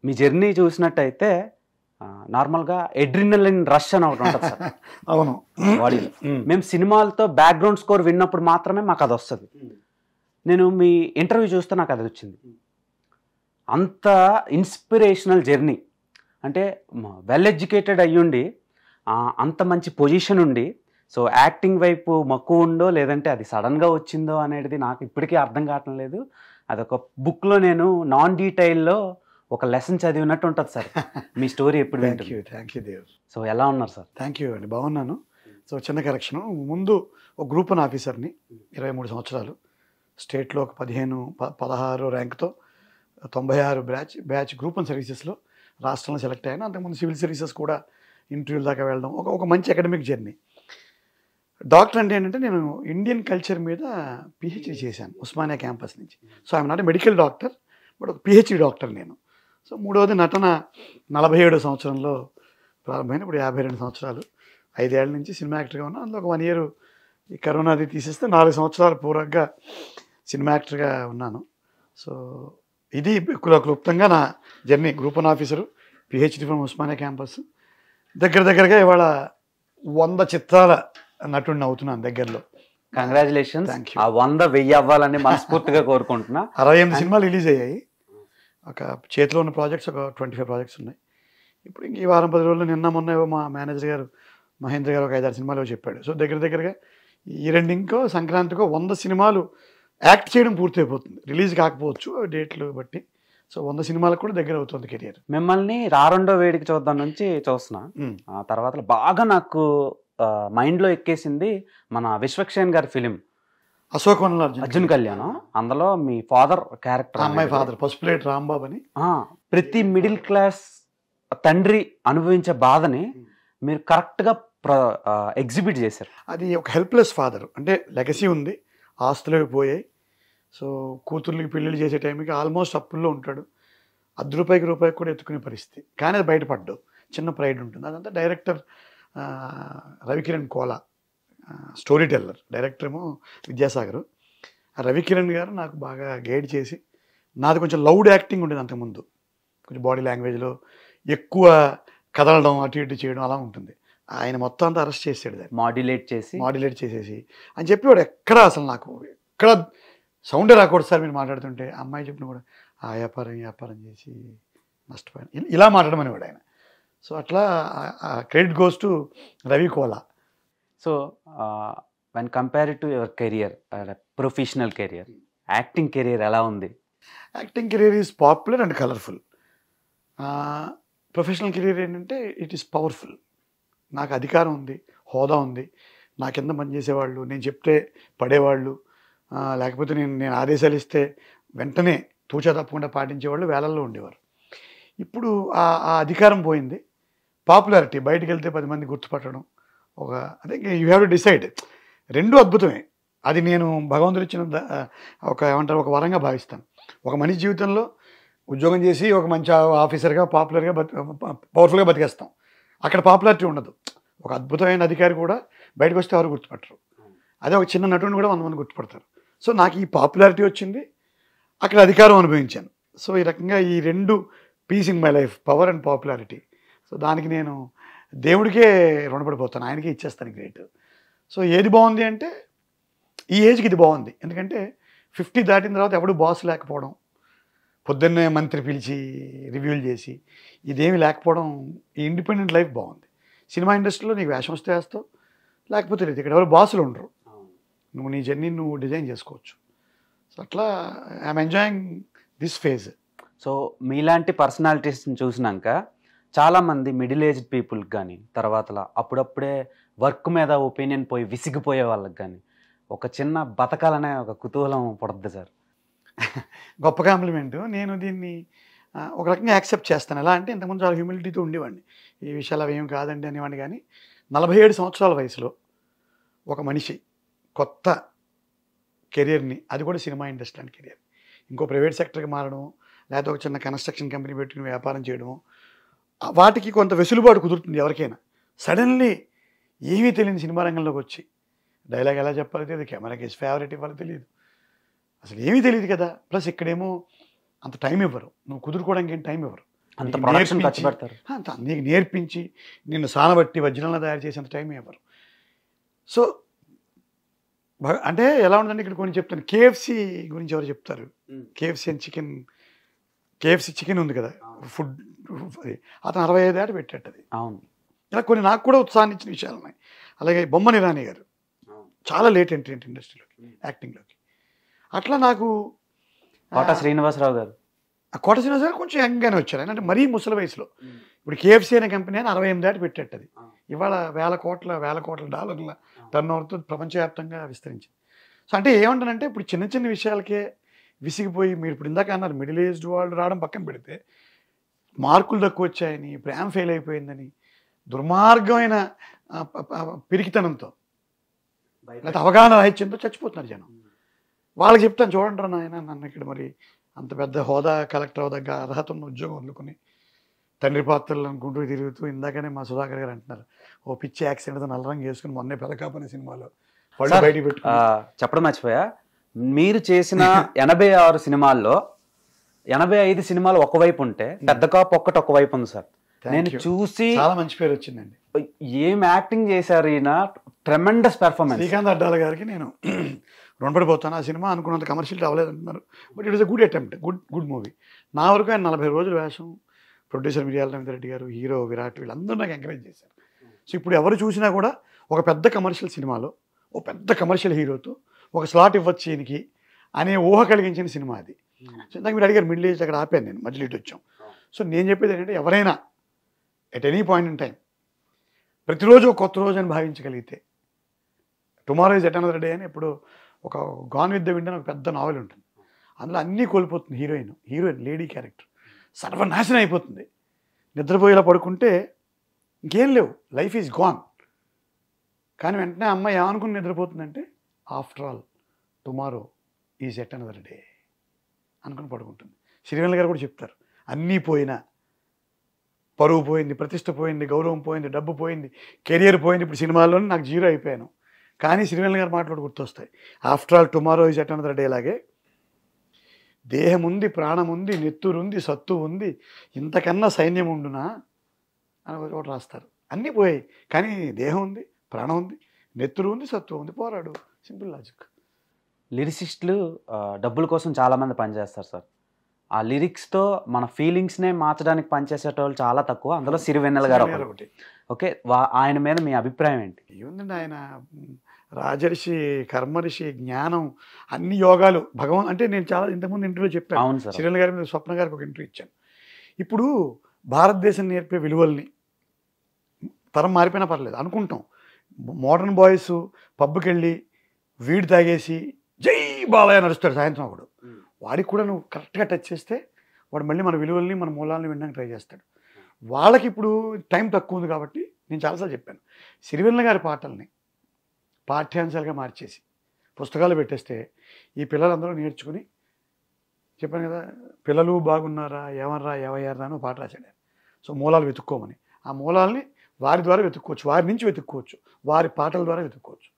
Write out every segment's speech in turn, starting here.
మీ journey చూసినట్టయితే నార్మల్గా adrenaline rush అని ఒకటి ఉంటుంది సార్ అవును బాడీలో. మేము సినిమాలతో బ్యాక్గ్రౌండ్ స్కోర్ విన్నప్పుడు మాత్రమే మాకు అది వస్తుంది. నేను మీ ఇంటర్వ్యూ చూస్తే నాకు అది వచ్చింది. అంత ఇన్స్పిరేషనల్ జర్నీ అంటే వెల్ ఎడ్యుకేటెడ్ అయ్యుండి అంత మంచి పొజిషన్ ఉండి సో యాక్టింగ్ వైపు మక్కువ ఉందో లేదంటే అది సడన్గా వచ్చిందో అనేది నాకు ఇప్పటికీ అర్థం కావటం లేదు. అదొక బుక్లో నేను నాన్ డీటెయిల్లో ఒక లెసన్ చదివినట్టు ఉంటుంది సార్ మీ స్టోరీ ఎప్పుడు వింటుంది. Thank you Dev. సో ఎలా ఉన్నారు సార్? థ్యాంక్ యూ అండి, బాగున్నాను. సో చిన్న కరెక్షన్, ముందు ఒక గ్రూప్ 1 ఆఫీసర్ని 23 సంవత్సరాలు స్టేట్లో ఒక 16 ర్యాంక్తో 96 బ్యాచ్ గ్రూప్ 1 సర్వీసెస్లో రాష్ట్రంలో సెలెక్ట్ అయ్యాను. అంతకుముందు సివిల్ సర్వీసెస్ కూడా ఇంటర్వ్యూల దాకా వెళ్ళడం ఒక మంచి అకాడమిక్ జర్నీ. డాక్టర్ అంటే ఏంటంటే నేను ఇండియన్ కల్చర్ మీద పిహెచ్డి చేశాను ఉస్మానియా క్యాంపస్ నుంచి. So I'm not medical doctor but ఒక పిహెచ్డి డాక్టర్ నేను. సో మూడవది నటన 47వ సంవత్సరంలో ప్రారంభమైన ఇప్పుడు 52 సంవత్సరాలు 5 ఏళ్ల నుంచి సినిమా యాక్టర్గా ఉన్నాను. అందులో ఒక 1 ఇయర్ ఈ కరోనాది తీసేస్తే 4 సంవత్సరాలు పూర్వకంగా సినిమా యాక్టర్గా ఉన్నాను. సో ఇది క్లుప్తంగా నా journey. Group 1 officer, PhD from Osmania campus. దగ్గరగా ఇవాళ 100 చిత్రాల నటుడిని అవుతున్నాను దగ్గరలో. కంగ్రాచులేషన్స్. ఆ 100,000 అవ్వాలని మనస్ఫూర్తిగా కోరుకుంటున్నా. 68 సినిమాలు రిలీజ్ అయ్యాయి. ఒక చేతిలో ఉన్న ప్రాజెక్ట్స్ ఒక 25 ప్రాజెక్ట్స్ ఉన్నాయి. ఇప్పుడు ఇంక ఈ వారం 10 రోజులు నిన్న మొన్న మా మేనేజర్ గారు మహేంద్ర గారు ఒక 5-6 సినిమాలు చెప్పాడు. సో దగ్గరగా ఈ రెండింకో సంక్రాంతికో 100 సినిమాలు యాక్ట్ చేయడం పూర్తి అయిపోతుంది. రిలీజ్ కాకపోవచ్చు డేట్లు బట్టి. సో 100 సినిమాలకు కూడా దగ్గర అవుతుంది కెరియర్. మిమ్మల్ని రారెండో వేడికి చూద్దాం నుంచి చూస్తున్నా. ఆ తర్వాత బాగా నాకు మైండ్లో ఎక్కేసింది మన విశ్వక్షేణ్ గారి ఫిలిం అశోక్ వనంలో అర్జున్ కళ్యాణ్. అందులో మీ ఫాదర్ క్యారెక్టర్, అమ్మాయి ఫాదర్ పసుపులేటి రాంబాబు అని. ప్రతి మిడిల్ క్లాస్ తండ్రి అనుభవించే బాధని మీరు కరెక్ట్గా ఎగ్జిబిట్ చేశారు. అది ఒక హెల్ప్లెస్ ఫాదర్, అంటే లెగసీ ఉంది, ఆస్తులు పోయాయి. సో కూతుర్లకి పెళ్ళిళ్ళు చేసే టైంకి ఆల్మోస్ట్ అప్పుల్లో ఉంటాడు. రూపాయికి కూడా ఎత్తుకునే పరిస్థితి. కానీ అది బయటపడ్డావు, చిన్న ప్రైడ్ ఉంటుంది. అదంతా director Ravikiran Kola, story teller. Director ఏమో విద్యాసాగర్. ఆ రవికిరణ్ గారు నాకు బాగా గైడ్ చేసి, నాది కొంచెం లౌడ్ యాక్టింగ్ ఉండేది అంతకుముందు, కొంచెం బాడీ లాంగ్వేజ్లో ఎక్కువ కదలడం అటు ఇటు చేయడం అలా ఉంటుంది. ఆయన మొత్తం అంతా అరెస్ట్ చేసాడు, దాన్ని మాడ్యులేట్ చేసేసి అని చెప్పేవాడు. ఎక్కడ అసలు నాకు ఎక్కడ సౌండే రాకూడదు సార్ మీరు మాట్లాడుతుంటే. అమ్మాయి చెప్పిన కూడా ఆ వ్యాపారం చేసి నష్టపోయాను ఇలా మాట్లాడమనేవాడు ఆయన. సో అట్లా credit goes to Ravi Kola. So when compare to your career, professional career, acting career ఎలా ఉంది? Acting career is popular and colourful. Professional career ఏంటంటే ఇట్ ఈస్ పవర్ఫుల్. నాకు అధికారం ఉంది, హోదా ఉంది, నా కింద పనిచేసేవాళ్ళు, నేను చెప్తే పడేవాళ్ళు, లేకపోతే నేను ఆదేశాలు ఇస్తే వెంటనే తూచా తప్పకుండా పాటించేవాళ్ళు వేలల్లో ఉండేవారు. ఇప్పుడు ఆ అధికారం పోయింది. పాపులారిటీ, బయటికి వెళ్తే 10 మంది గుర్తుపట్టడం, అదే యూ హ్యావ్ టు డిసైడ్. రెండు అద్భుతమే. అది నేను భగవంతుడు ఇచ్చిన ఒక వరంగా భావిస్తాను. ఒక మనిషి జీవితంలో ఉద్యోగం చేసి ఒక మంచి ఆఫీసర్గా పాపులర్గా పవర్ఫుల్గా బతికేస్తాం. అక్కడ పాపులారిటీ ఉండదు. ఒక అద్భుతమైన అధికారి కూడా బయటకు వస్తే ఎవరు గుర్తుపట్టరు. అదే ఒక చిన్న నటుని కూడా 100 మంది గుర్తుపడతారు. సో నాకు ఈ పాపులారిటీ వచ్చింది, అక్కడ అధికారం అనుభవించాను. సో ఈ రకంగా ఈ రెండు piece in my life, power and popularity. So దానికి నేను దేవుడికే రుణపడిపోతాను, ఆయనకే ఇచ్చేస్తాను గ్రేట్. సో ఏది బాగుంది అంటే ఈ ఏజ్కి ఇది బాగుంది. ఎందుకంటే 50 దాటిన తర్వాత ఎవడు బాస్ లేకపోవడం, పొద్దున్నే మంత్రి పిలిచి రివ్యూలు చేసి ఇదేమి లేకపోవడం, ఈ ఇండిపెండెంట్ లైఫ్ బాగుంది. సినిమా ఇండస్ట్రీలో నీకు వేషం వస్తే వేస్తావు, లేకపోతే లేదు. ఇక్కడ ఎవరు బాసులు ఉండరు, నువ్వు నీ జర్నీ నువ్వు డిజైన్ చేసుకోవచ్చు. సో అట్లా I'm enjoying this phase. So మీలాంటి పర్సనాలిటీస్ని చూసినాక చాలామంది మిడిల్ ఏజ్డ్ పీపుల్కి కానీ, తర్వాత అప్పుడప్పుడే వర్క్ మీద ఒపీనియన్ పోయి విసిగిపోయే వాళ్ళకి కానీ ఒక చిన్న బతకాలనే ఒక కుతూహలం పడుతుంది సార్. గొప్ప కాంప్లిమెంటు. నేను దీన్ని ఒక రకంగా యాక్సెప్ట్ చేస్తాను. ఎలా అంటే ఇంతకుముందు చాలా హ్యూమిలిటీతో ఉండేవాడిని, ఈ విషయాలు అవి ఏం కాదండి అనేవాడిని. కానీ 47 సంవత్సరాల వయసులో ఒక మనిషి కొత్త కెరియర్ని, అది కూడా సినిమా ఇండస్ట్రీ అండ్ కెరియర్, ఇంకో ప్రైవేట్ సెక్టర్కి మారడం, లేకపోతే ఒక చిన్న కన్స్ట్రక్షన్ కంపెనీ పెట్టుకుని వ్యాపారం చేయడము, వాటికి కొంత వెసులుబాటు కుదురుతుంది ఎవరికైనా. సడన్లీ ఏమీ తెలియని సినిమా రంగంలోకి వచ్చి డైలాగ్ ఎలా చెప్పాలో తెలియదు, కెమెరాకి ఫేవరెట్ ఇవ్వాలో తెలియదు, అసలు ఏమీ తెలియదు కదా. ప్లస్ ఇక్కడేమో అంత టైం ఇవ్వరు, నువ్వు కుదురుకోవడానికి ఏం టైం ఇవ్వరు. అంత ప్రొడక్షన్ ఖర్చు పెడతారు. నీకు నేర్పించి నిన్ను సానబట్టి వజ్రంలో తయారు చేసేంత టైం ఇవ్వరు. సో అంటే ఎలా ఉంటుందంటే ఇక్కడ కొన్ని చెప్తాను. కేఎఫ్సి గురించి ఎవరు చెప్తారు? కేఎఫ్సి అండ్ కేఎఫ్సి చికెన్ ఉంది కదా, ఫుడ్ అది అతను 65 ఏట పెట్టాడు అది. అవును. ఇలా కొన్ని నాకు కూడా ఉత్సాహాన్ని ఇచ్చిన విషయాలు ఉన్నాయి. అలాగే బొమ్మని ఇరానీ గారు చాలా లేట్ ఎంట్రీ ఇండస్ట్రీలోకి, యాక్టింగ్లోకి. అట్లా నాకు కోట శ్రీనివాసరావు గారు కోట శ్రీనివాసరావు గారు కొంచెం యంగ్గానే వచ్చారు. ఆయన అంటే మరీ ముసలి వయసులో. ఇప్పుడు కేఎఫ్సి అనే కంపెనీ అని 68 ఏట పెట్టాడు అది. ఇవాళ వేల కోట్ల డాలర్ల టర్న్ ఓవర్తో ప్రపంచవ్యాప్తంగా విస్తరించింది. సో అంటే ఏమంటానంటే ఇప్పుడు చిన్న చిన్న విషయాలకే విసిగిపోయి, మీరు ఇప్పుడు ఇందాక అన్నారు మిడిల్ ఏజ్డ్ వాళ్ళు రావడం పక్కన పెడితే, మార్కులు తక్కువ వచ్చాయని, ప్రేమ ఫెయిల్ అయిపోయిందని, దుర్మార్గమైన పిరికితనంతో లేకపోతే అవగాహన రాహిత్యంతో చచ్చిపోతున్నారు జనం. వాళ్ళకి చెప్తాను, చూడండి నాయన, నన్ను ఇక్కడ మరి అంత పెద్ద హోదా, కలెక్టర్ హోదా అర్హత ఉన్న ఉద్యోగం వదులుకొని తండ్రి పాత్రలు అనుకుంటూ తిరుగుతూ, ఇందాకనే మా సుధాకర్ గారు అంటున్నారు, ఓ పిచ్చి యాక్సిడెంట్తో నల్ల రంగు వేసుకుని మొన్నే పెదకాపని సినిమాలో వాళ్ళు బయటికి పెట్టు చెప్పడం మర్చిపోయా. మీరు చేసిన 86 సినిమాల్లో 85 సినిమాలు ఒకవైపు ఉంటే పెద్ద కాపు ఒకవైపు ఉంది సార్. నేను చూసి చాలా మంచి పేరు వచ్చిందండి. ఏం యాక్టింగ్ చేశారు ఈయన, ట్రెమెండస్ పెర్ఫార్మెన్స్. శ్రీకాంత్ అడ్డాల గారికి నేను రుణపడిపోతాను. ఆ సినిమా అనుకున్నంత కమర్షియల్ అవ్వలేదు అంటున్నారు, but it is a good attempt, good movie. నా వరకు ఆయన 40 రోజుల వేషం, ప్రొడ్యూసర్ మిర్యాల రవీంద్రరెడ్డి గారు, హీరో విరాట్, వీళ్ళందరూ నాకు ఎంకరేజ్ చేశారు. సో ఇప్పుడు ఎవరు చూసినా కూడా ఒక పెద్ద కమర్షియల్ సినిమాలో ఓ పెద్ద కమర్షియల్ హీరోతో ఒక స్లాట్ ఇవ్వచ్చు ఈయనకి అనే ఊహ కలిగించిన సినిమా అది. సో ఇందాక మీరు అడిగారు మిడిల్ ఏజ్, అక్కడ ఆపాను నేను, మధ్యలో ఇటు వచ్చాం. సో నేను చెప్పేది ఏంటంటే, ఎవరైనా at any point in time ప్రతిరోజు ఒక కొత్త రోజు అని భావించగలిగితే, tomorrow is at another day అని ఇప్పుడు ఒక గాన్ విత్ ద విండ్ అని ఒక పెద్ద నావెల్ ఉంటుంది. అందులో అన్నీ కోల్పోతుంది హీరోయిన్ లేడీ క్యారెక్టర్, సర్వనాశనం అయిపోతుంది. నిద్రపోయేలా పడుకుంటే ఇంకేం లేవు, లైఫ్ ఈజ్ గాన్. కానీ వెంటనే అమ్మాయి ఏమనుకుని నిద్రపోతుందంటే, after all tomorrow is at another day అనుకుని పడుకుంటుంది. శ్రీవెన్నెల గారు కూడా చెప్తారు, అన్నీ పోయినా, పరువు పోయింది, ప్రతిష్ట పోయింది, గౌరవం పోయింది, డబ్బు పోయింది, కెరియర్ పోయింది, ఇప్పుడు సినిమాల్లోనే నాకు జీరో అయిపోయాను. కానీ శ్రీవెన్నెల గారు మాట్లాడు గుర్తొస్తాయి, after all tomorrow is at another day లాగే దేహం ఉంది, ప్రాణం ఉంది, నెత్తురుంది, సత్తు ఉంది, ఇంతకన్నా సైన్యం ఉండునా అని ఒకటి రాస్తారు. అన్నీ పోయాయి, కానీ దేహం ఉంది, ప్రాణం ఉంది, నెత్తురు ఉంది, సత్తు ఉంది, పోరాడు. Simple logic. లిరిసిస్టులు డబ్బుల కోసం చాలామంది పనిచేస్తారు సార్. ఆ లిరిక్స్తో మన ఫీలింగ్స్నే మార్చడానికి పనిచేసేటోళ్ళు చాలా తక్కువ. అందులో సిరివెన్నెల గారు ఒకటి. ఓకే, ఆయన మీద మీ అభిప్రాయం ఏంటి? ఏముందండి, ఆయన రాజర్షి, కర్మర్షి, జ్ఞానం, అన్ని యోగాలు, భగవాన్ అంటే నేను చాలా ఇంతకుముందు ఇంటర్వ్యూలో చెప్పాను. అవును సార్. శ్రీవెన్నెల గారి మీద స్వప్న గారికి ఒక ఇంటర్వ్యూ ఇచ్చాను. ఇప్పుడు భారతదేశం నేర్పే విలువల్ని, తరం మారిపోయినా పర్లేదు అనుకుంటాం, మోడర్న్ బాయ్స్ పబ్కి వెళ్ళి వీడి తాగేసి జై బాలయ్య నడుస్తాడు సాయంత్రం ఒకడు, వాడికి కూడా నువ్వు కరెక్ట్గా టచ్ చేస్తే వాడు మళ్ళీ మన విలువల్ని, మన మూలాలని వినడానికి ట్రై చేస్తాడు. వాళ్ళకి ఇప్పుడు టైం తక్కువ ఉంది కాబట్టి నేను చాలాసార్లు చెప్పాను, సిరివెన్నెల గారి పాటల్ని పాఠ్యాంశాలుగా మార్చేసి పుస్తకాలు పెట్టేస్తే ఈ పిల్లలందరూ నేర్చుకుని, చెప్పాను కదా, పిల్లలు బాగున్నారా, ఏమర్రా, ఏవయ్యారా అని పాట రాశాడు. సో మూలాలు వెతుక్కోమని, ఆ మూలాల్ని వారి ద్వారా వెతుక్కోవచ్చు, వారి నుంచి వెతుక్కోవచ్చు, వారి పాటల ద్వారా వెతుక్కోవచ్చు.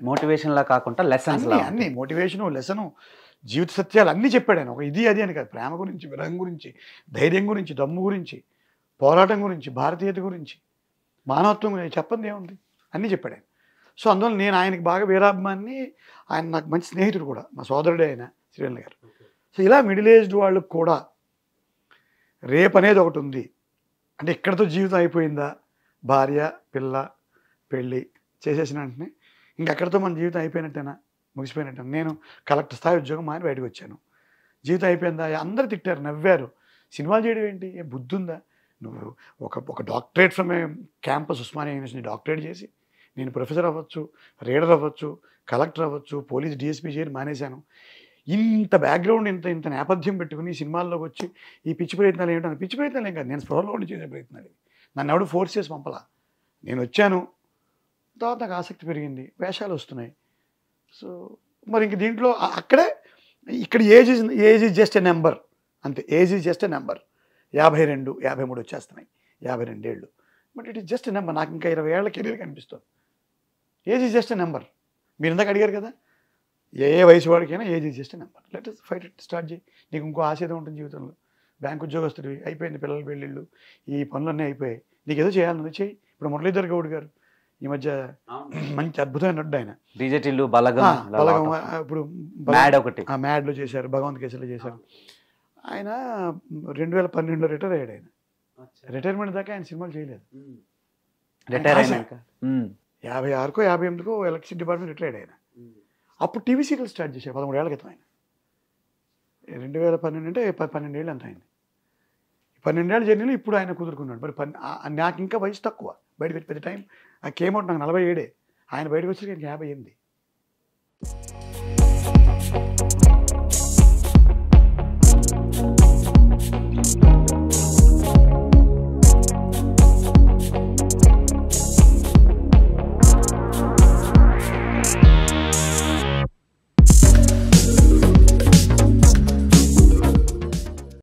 మోటివేషన్లా కాకుండా లెసన్స్, అన్ని మోటివేషను, లెసను, జీవిత సత్యాలు అన్నీ చెప్పాడు ఆయన. ఒక ఇది అది అని కాదు, ప్రేమ గురించి, విరహం గురించి, ధైర్యం గురించి, దమ్ము గురించి, పోరాటం గురించి, భారతీయత గురించి, మానవత్వం గురించి చెప్పండి ఏముంది, అన్నీ చెప్పాడు ఆయన. సో అందువల్ల నేను ఆయనకి బాగా వీరాభిమాన్ని, ఆయన నాకు మంచి స్నేహితుడు కూడా, మా సోదరుడే ఆయన శ్రీవెన్నెల గారు. సో ఇలా మిడిల్ ఏజ్డ్ వాళ్ళకు కూడా రేపు అనేది ఒకటి ఉంది. అంటే ఇక్కడతో జీవితం అయిపోయిందా, భార్య, పిల్ల, పెళ్ళి చేసేసిన వెంటనే ఇంకక్కడితో మన జీవితం అయిపోయినట్టేనా, ముగిసిపోయినట్టేనా. నేను కలెక్టర్ స్థాయి ఉద్యోగం మాని బయటకు వచ్చాను, జీవితం అయిపోయిందా, అందరు తిట్టారు, నవ్వారు. సినిమాలు చేయడం ఏంటి, ఏ బుద్ధి ఉందా, నువ్వు ఒక doctorate from A campus Osmania university doctorate చేసి నేను ప్రొఫెసర్ అవ్వచ్చు, రీడర్ అవ్వచ్చు, కలెక్టర్ అవ్వచ్చు, పోలీస్ డిఎస్పీ చేయని మానేశాను. ఇంత బ్యాక్గ్రౌండ్, ఇంత నేపథ్యం పెట్టుకుని సినిమాల్లోకి వచ్చి ఈ పిచ్చి ప్రయత్నాలు ఏమిటో, పిచ్చి ప్రయత్నాలు ఏం కాదు, నేను స్పృహలో ఉండి చేసే ప్రయత్నాలు. నన్ను ఎవడు ఫోర్స్ చేసి పంపలా, నేను వచ్చాను, తర్వాత నాకు ఆసక్తి పెరిగింది, వేషాలు వస్తున్నాయి. సో మరి ఇంక దీంట్లో అక్కడే ఇక్కడ age is just a number, అంతే. Age is just a number. 52, 53 వచ్చేస్తున్నాయి, 52 ఏళ్ళు, but it is just a number. నాకు ఇంకా 20 ఏళ్ళ కెరీర్ కనిపిస్తుంది. Age is just a number. మీరు ఇందాక అడిగారు కదా, ఏ వయసు వాడికైనా age is just a number. Let us fight it, start చేయి. నీకు ఇంకో ఆశ ఏదో ఉంటుంది జీవితంలో, బ్యాంక్ ఉద్యోగస్తుడివి, అయిపోయింది పిల్లల పెళ్ళిళ్ళు, ఈ పనులన్నీ అయిపోయాయి, నీకు ఏదో చేయాలన్నది చేయి. ఇప్పుడు మురళీధర్ గౌడ్ గారు ఈ మధ్య మంచి అద్భుతమైన నడ్డు ఆయన. డీజేటీలు బలగం ఇప్పుడు మ్యాడ్లో చేశారు, భగవంత్ కేసులో చేశారు. ఆయన 2012లో రిటైర్ అయ్యాడు. ఆయన రిటైర్మెంట్ దాకా ఆయన సినిమాలు చేయలేదు. రిటైర్ అయినాక 56కో 58కో ఎలక్ట్రిసిటీ డిపార్ట్మెంట్ రిటైర్డ్ ఆయన. అప్పుడు టీవీ సీరియల్ స్టార్ట్ చేశారు 13 ఏళ్ల క్రితం ఆయన. 2012 అంటే 12 ఏళ్ళు అంత అయింది. 12 ఏళ్ళ జర్నీలో ఇప్పుడు ఆయన కుదురుకున్నాడు. మరి నాకు ఇంకా వయసు తక్కువ, బయటకు వచ్చి పెద్ద టైం ఆ కేమౌట్ నాకు 47, ఆయన బయటకు వచ్చి ఇంకా 58.